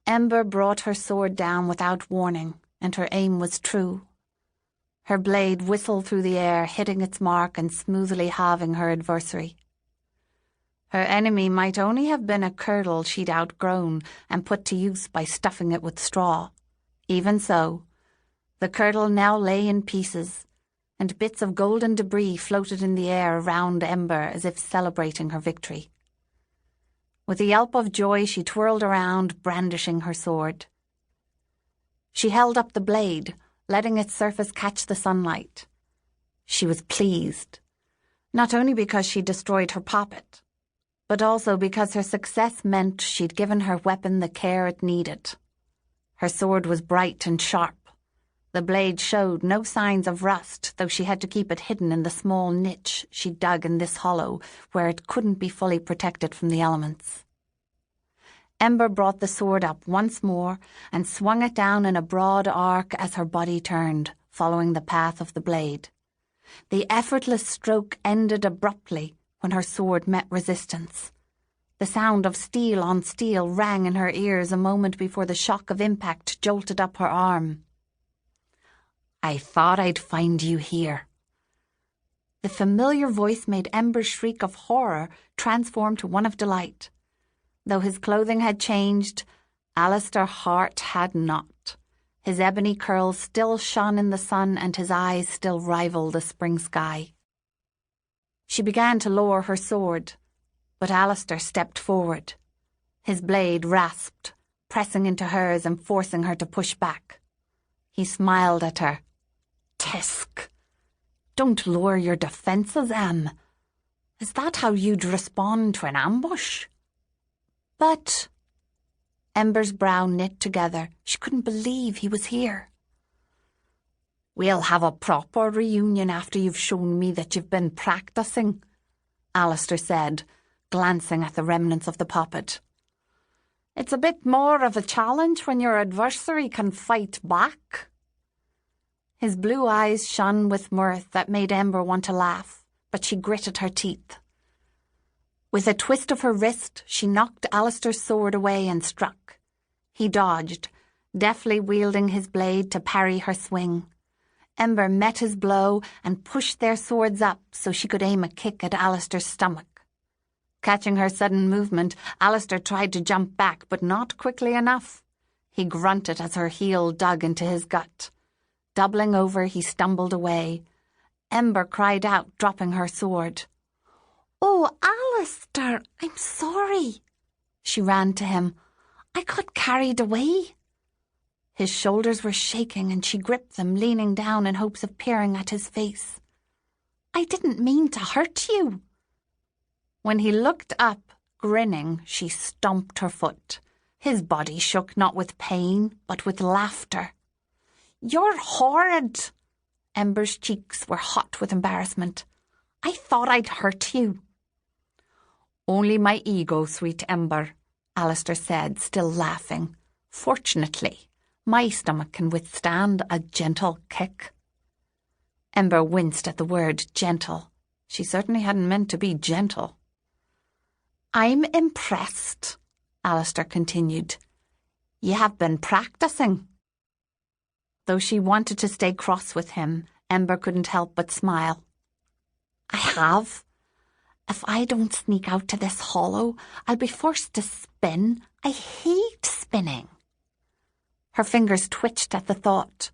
Ember brought her sword down without warning, and her aim was true. Her blade whistled through the air, hitting its mark and smoothly halving her adversary. Her enemy might only have been a curdle she'd outgrown and put to use by stuffing it with straw. Even so, the curdle now lay in pieces, and bits of golden debris floated in the air around Ember as if celebrating her victory. With a yelp of joy, she twirled around, brandishing her sword. She held up the blade, letting its surface catch the sunlight. She was pleased, not only because she destroyed her poppet, but also because her success meant she'd given her weapon the care it needed. Her sword was bright and sharp. The blade showed no signs of rust, though she had to keep it hidden in the small niche she dug in this hollow, where it couldn't be fully protected from the elements. Ember brought the sword up once more and swung it down in a broad arc as her body turned, following the path of the blade. The effortless stroke ended abruptly when her sword met resistance. The sound of steel on steel rang in her ears a moment before the shock of impact jolted up her arm. "I thought I'd find you here." The familiar voice made Ember's shriek of horror transform to one of delight. Though his clothing had changed, Alistair Hart had not. His ebony curls still shone in the sun, and his eyes still rivaled the spring sky. She began to lower her sword, but Alistair stepped forward. His blade rasped, pressing into hers and forcing her to push back. He smiled at her. "Tisk! Don't lower your defences, Em. Is that how you'd respond to an ambush?" "But—" Ember's brow knit together. She couldn't believe he was here. "We'll have a proper reunion after you've shown me that you've been practicing," Alistair said, glancing at the remnants of the poppet. "It's a bit more of a challenge when your adversary can fight back." His blue eyes shone with mirth that made Ember want to laugh, but she gritted her teeth. With a twist of her wrist, she knocked Alistair's sword away and struck. He dodged, deftly wielding his blade to parry her swing. Ember met his blow and pushed their swords up so she could aim a kick at Alistair's stomach. Catching her sudden movement, Alistair tried to jump back, but not quickly enough. He grunted as her heel dug into his gut. Doubling over, he stumbled away. Ember cried out, dropping her sword. "Oh, Alistair, I'm sorry." She ran to him. "I got carried away." His shoulders were shaking and she gripped them, leaning down in hopes of peering at his face. "I didn't mean to hurt you." When he looked up, grinning, she stomped her foot. His body shook not with pain, but with laughter. "You're horrid." Ember's cheeks were hot with embarrassment. "I thought I'd hurt you." "Only my ego, sweet Ember," Alistair said, still laughing. "Fortunately, my stomach can withstand a gentle kick." Ember winced at the word gentle. She certainly hadn't meant to be gentle. "I'm impressed," Alistair continued. "You have been practicing." Though she wanted to stay cross with him, Ember couldn't help but smile. "I have. If I don't sneak out to this hollow, I'll be forced to spin. I hate spinning." Her fingers twitched at the thought.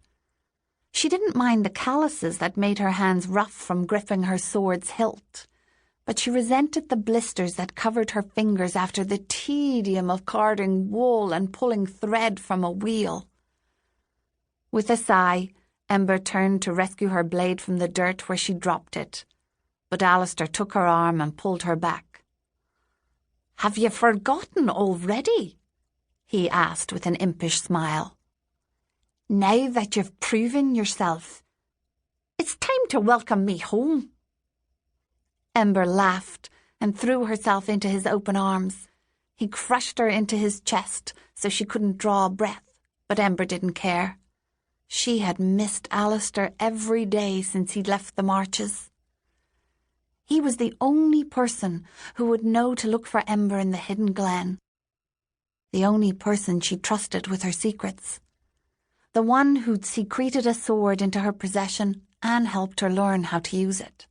She didn't mind the calluses that made her hands rough from gripping her sword's hilt, but she resented the blisters that covered her fingers after the tedium of carding wool and pulling thread from a wheel. With a sigh, Ember turned to rescue her blade from the dirt where she dropped it, but Alistair took her arm and pulled her back. "Have you forgotten already?" he asked with an impish smile. "Now that you've proven yourself, it's time to welcome me home." Ember laughed and threw herself into his open arms. He crushed her into his chest so she couldn't draw a breath, but Ember didn't care. She had missed Alistair every day since he'd left the marches. He was the only person who would know to look for Ember in the hidden glen. the only person she trusted with her secrets, the one who'd secreted a sword into her possession and helped her learn how to use it.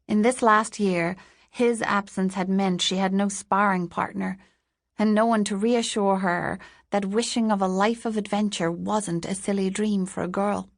In this last year, his absence had meant she had no sparring partner, and no one to reassure her that wishing of a life of adventure wasn't a silly dream for a girl.